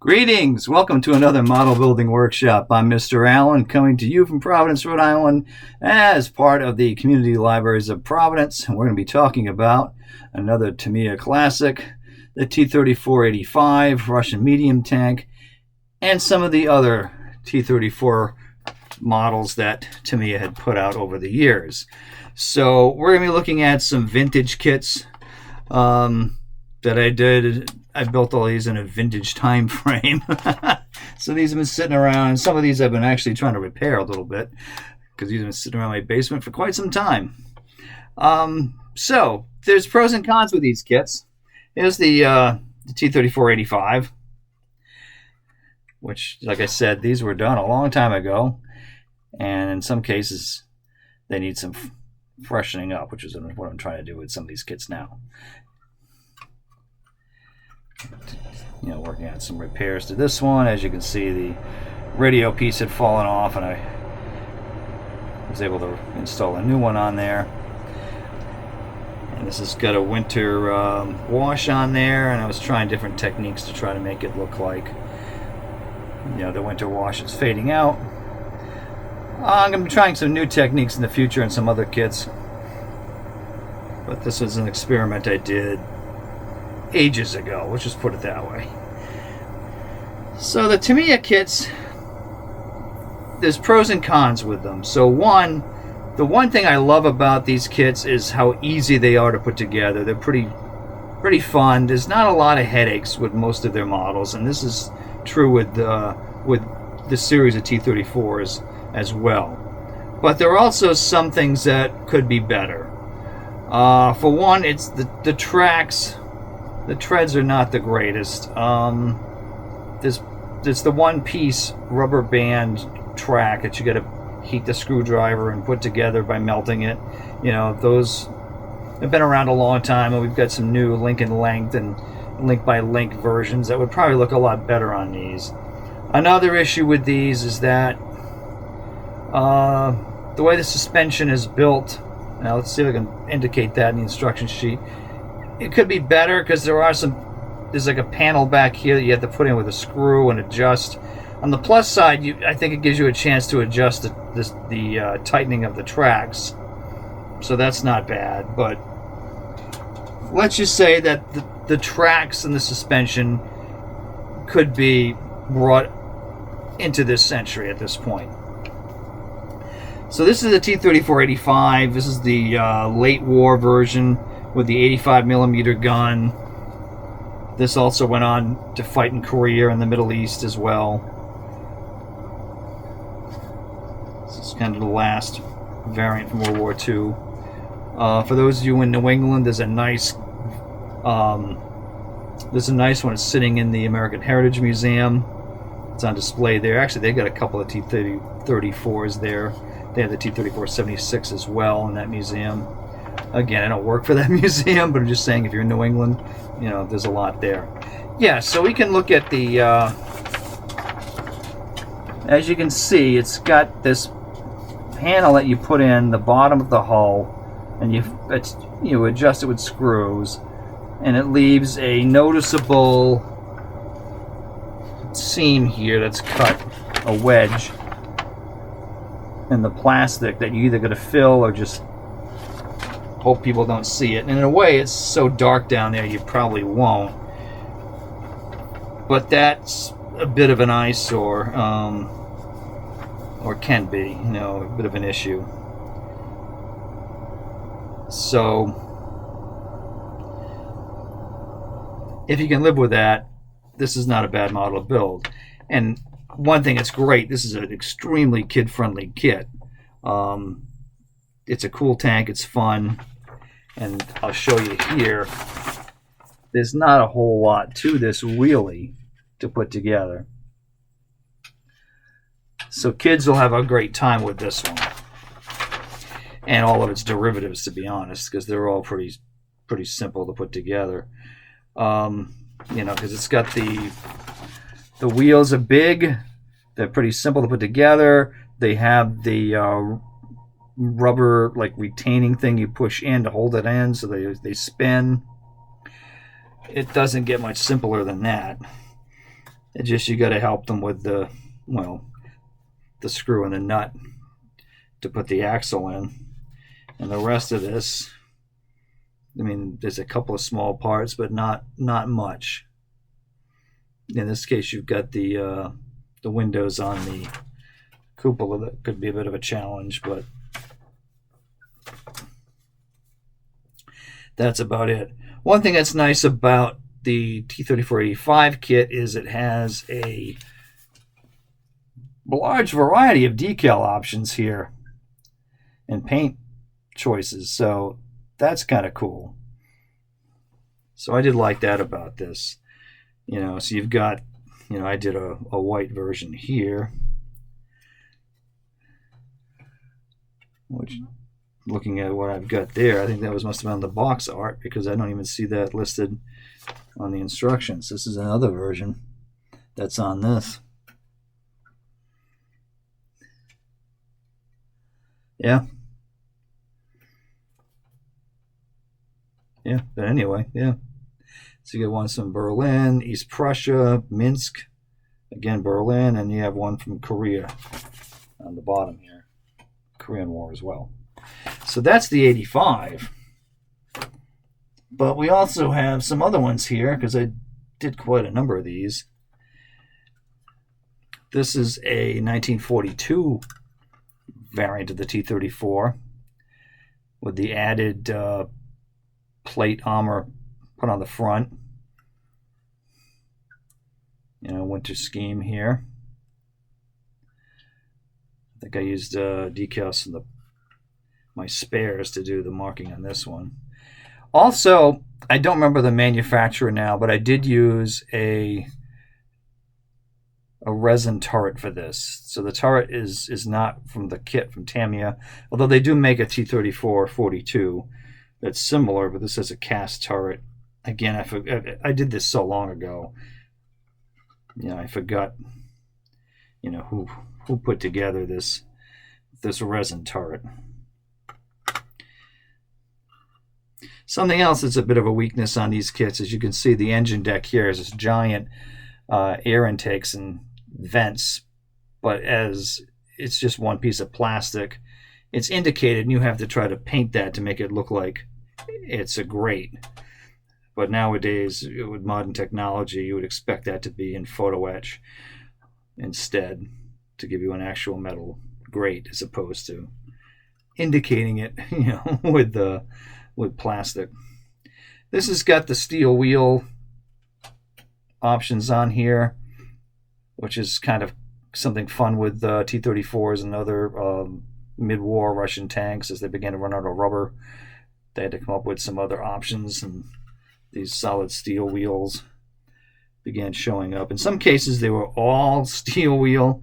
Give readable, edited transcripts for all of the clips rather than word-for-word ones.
Greetings! Welcome to another model building workshop. I'm Mr. Allen, coming to you from Providence, Rhode Island, as part of the Community Libraries of Providence. And we're going to be talking about another Tamiya classic, the T-34-85 Russian medium tank, and some of the other T-34 models that Tamiya had put out over the years. So we're going to be looking at some vintage kits that I did. I built all these in a vintage time frame. So these have been sitting around, and some of these I've been actually trying to repair a little bit because these have been sitting around my basement for quite some time. So there's pros and cons with these kits. Here's the T-34-85, which, like I said, these were done a long time ago, and in some cases they need some freshening up, which is what I'm trying to do with some of these kits now. Working on some repairs to this one. As you can see, the radio piece had fallen off, and I was able to install a new one on there. And this has got a winter wash on there, and I was trying different techniques to try to make it look like, the winter wash is fading out. I'm going to be trying some new techniques in the future and some other kits, but this was an experiment I did ages ago, let's just put it that way. So the Tamiya kits, there's pros and cons with them. So the one thing I love about these kits is how easy they are to put together. They're pretty fun. There's not a lot of headaches with most of their models, and this is true with the series of T-34s as well. But there are also some things that could be better. For one, it's the tracks. The treads are not the greatest. There's the one-piece rubber band track that you got to heat the screwdriver and put together by melting it. Those have been around a long time, and we've got some new link and length and link by link versions that would probably look a lot better on these. Another issue with these is that the way the suspension is built. Now let's see if I can indicate that in the instruction sheet. It could be better because there's like a panel back here that you have to put in with a screw and adjust. On the plus side, I think it gives you a chance to adjust the tightening of the tracks. So that's not bad, but let's just say that the tracks and the suspension could be brought into this century at this point. So this is the T-34-85. This is the late war version with the 85mm gun. This also went on to fight in Korea and the Middle East as well. This is kind of the last variant from World War II. For those of you in New England, there's a nice one. It's sitting in the American Heritage Museum. It's on display there. Actually, they got a couple of T-34s there. They have the T-34-76 as well in that museum. Again, I don't work for that museum, but I'm just saying if you're in New England, there's a lot there. Yeah, so we can look at the, as you can see, it's got this panel that you put in the bottom of the hull, and you adjust it with screws, and it leaves a noticeable seam here that's cut, a wedge in the plastic that you either got to fill or just hope people don't see it. And in a way, it's so dark down there you probably won't, but that's a bit of an eyesore, or can be, a bit of an issue. So if you can live with that, this is not a bad model to build. And one thing that's great, this is an extremely kid-friendly kit. It's a cool tank, it's fun, and I'll show you here. There's not a whole lot to this wheelie to put together. So kids will have a great time with this one. And all of its derivatives, to be honest, because they're all pretty simple to put together. Because it's got the wheels are big, they're pretty simple to put together. They have the rubber retaining thing you push in to hold it in, so they spin. It doesn't get much simpler than that. It's just you got to help them with the screw and the nut to put the axle in, and the rest of this, I mean, there's a couple of small parts, but not much. In this case, you've got the windows on the cupola that could be a bit of a challenge, but that's about it. One thing that's nice about the T-34-85 kit is it has a large variety of decal options here and paint choices, so that's kind of cool. So I did like that about this. So you've got, I did a white version here, which, looking at what I've got there, I think that must have been on the box art, because I don't even see that listed on the instructions. This is another version that's on this. Yeah. But anyway, yeah. So you get one from Berlin, East Prussia, Minsk, again Berlin, and you have one from Korea on the bottom here. Korean War as well. So that's the 85. But we also have some other ones here, because I did quite a number of these. This is a 1942 variant of the T-34 with the added plate armor put on the front. Winter scheme here. I think I used decals from my spares to do the marking on this one. Also, I don't remember the manufacturer now, but I did use a resin turret for this. So the turret is not from the kit from Tamiya, although they do make a T-34-42 that's similar, but this is a cast turret. Again, I did this so long ago. I forgot, who put together this resin turret. Something else that's a bit of a weakness on these kits, as you can see, the engine deck here is this giant air intakes and vents, but as it's just one piece of plastic, it's indicated, and you have to try to paint that to make it look like it's a grate. But nowadays, with modern technology, you would expect that to be in photo etch instead, to give you an actual metal grate, as opposed to indicating it, with plastic. This has got the steel wheel options on here, which is kind of something fun with T-34s and other mid-war Russian tanks. As they began to run out of rubber, they had to come up with some other options, and these solid steel wheels began showing up. In some cases, they were all steel wheel,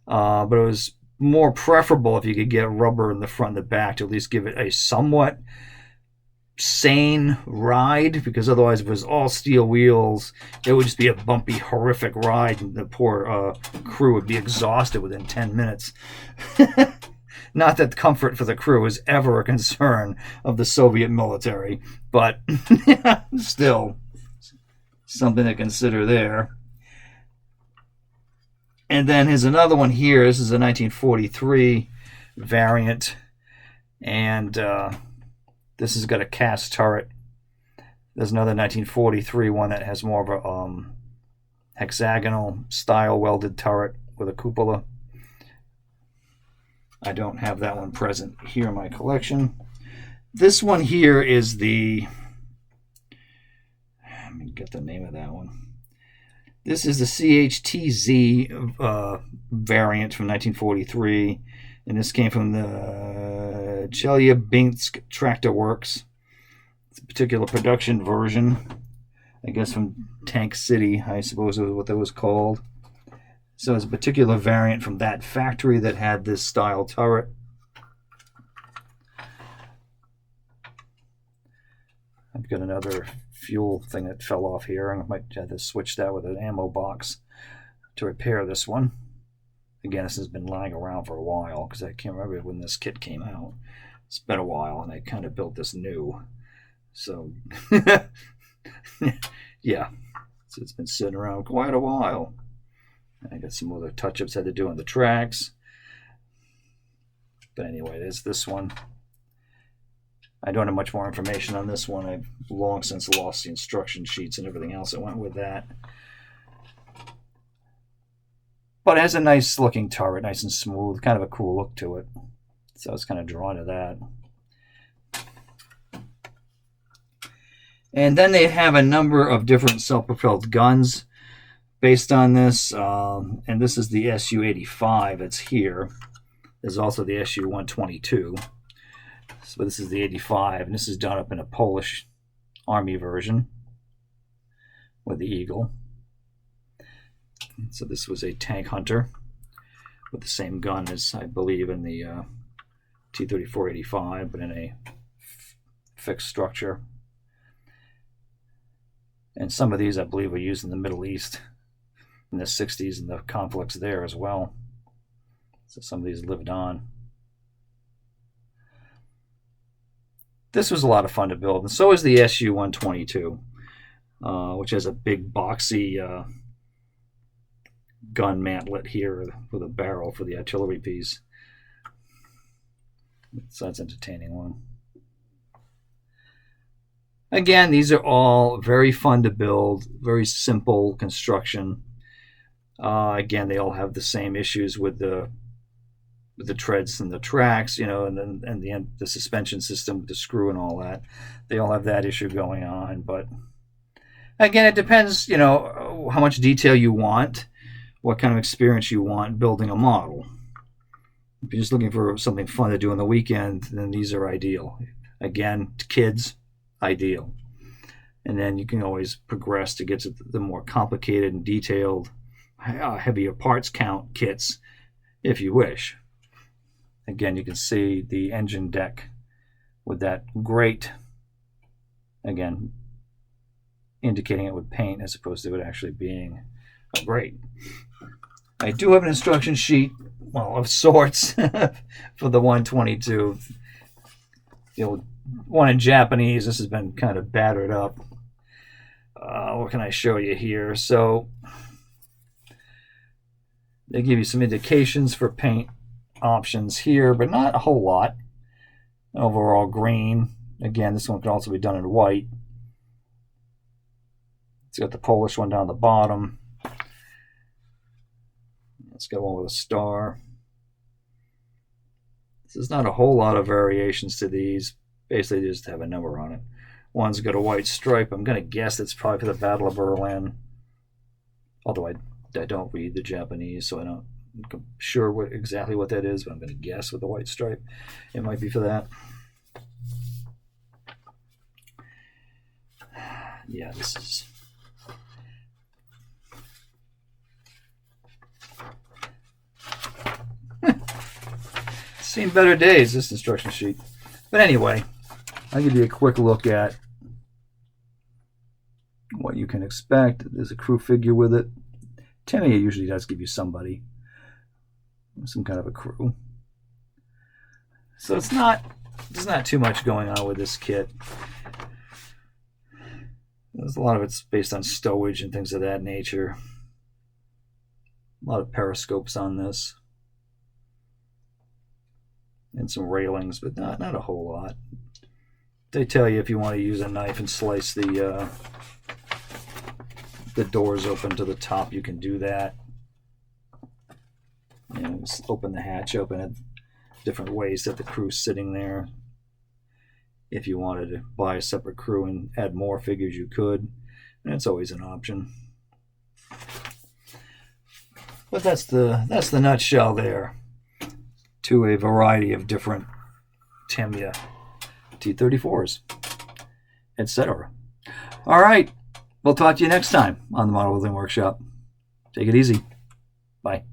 but it was more preferable if you could get rubber in the front and the back to at least give it a somewhat sane ride, because otherwise, if it was all steel wheels, it would just be a bumpy, horrific ride, and the poor crew would be exhausted within 10 minutes. Not that comfort for the crew was ever a concern of the Soviet military, but still something to consider there. And then here's another one here. This is a 1943 variant, and this has got a cast turret. There's another 1943 one that has more of a hexagonal style welded turret with a cupola. I don't have that one present here in my collection. This one here is the, let me get the name of that one. This is the CHTZ variant from 1943, and this came from the Chelyabinsk Tractor Works. It's a particular production version, I guess from Tank City, I suppose is what that was called. So it's a particular variant from that factory that had this style turret. I've got another fuel thing that fell off here, and I might have to switch that with an ammo box to repair this one. Again, this has been lying around for a while, because I can't remember when this kit came out. It's been a while, and I kind of built this new. So, yeah. So it's been sitting around quite a while. I got some other touch-ups I had to do on the tracks. But anyway, there's this one. I don't have much more information on this one. I've long since lost the instruction sheets and everything else that went with that. But it has a nice looking turret, nice and smooth, kind of a cool look to it. So I was kind of drawn to that. And then they have a number of different self-propelled guns based on this. And this is the SU-85 that's here. There's also the SU-122. So this is the 85, and this is done up in a Polish Army version with the Eagle. So this was a tank hunter with the same gun as, I believe, in the T-34 85, but in a fixed structure. And some of these, I believe, were used in the Middle East in the 60s and the conflicts there as well. So some of these lived on. This was a lot of fun to build, and so is the SU-122, which has a big boxy gun mantlet here with a barrel for the artillery piece. So that's an entertaining one. Again, these are all very fun to build, very simple construction. Again, they all have the same issues with the treads and the tracks, you know, and then the suspension system with the screw and all that. They all have that issue going on. But again, it depends, you know, how much detail you want, what kind of experience you want building a model. If you're just looking for something fun to do on the weekend, then these are ideal. Again, to kids, ideal. And then you can always progress to get to the more complicated and detailed, heavier parts count kits if you wish. Again, you can see the engine deck with that grate, again, indicating it with paint as opposed to it actually being a grate. I do have an instruction sheet, well, of sorts, for the 122. The one in Japanese, this has been kind of battered up. What can I show you here? So they give you some indications for paint options here, but not a whole lot. Overall green. Again, this one can also be done in white. It's got the Polish one down the bottom. It's got one with a star. There's not a whole lot of variations to these. Basically, they just have a number on it. One's got a white stripe. I'm going to guess it's probably for the Battle of Berlin. Although I don't read the Japanese, so I'm sure exactly what that is, but I'm going to guess with the white stripe. It might be for that. Yeah, this is... Seen better days, this instruction sheet. But anyway, I'll give you a quick look at what you can expect. There's a crew figure with it. Tamiya usually does give you somebody, some kind of a crew. So there's not too much going on with this kit. There's a lot of it's based on stowage and things of that nature. A lot of periscopes on this. And some railings, but not a whole lot. They tell you if you want to use a knife and slice the doors open to the top, you can do that. And just open the hatch open at different ways that the crew's sitting there. If you wanted to buy a separate crew and add more figures, you could. And it's always an option. But that's the nutshell there to a variety of different Tamiya T-34s, etc. All right, we'll talk to you next time on the Model Building Workshop. Take it easy. Bye.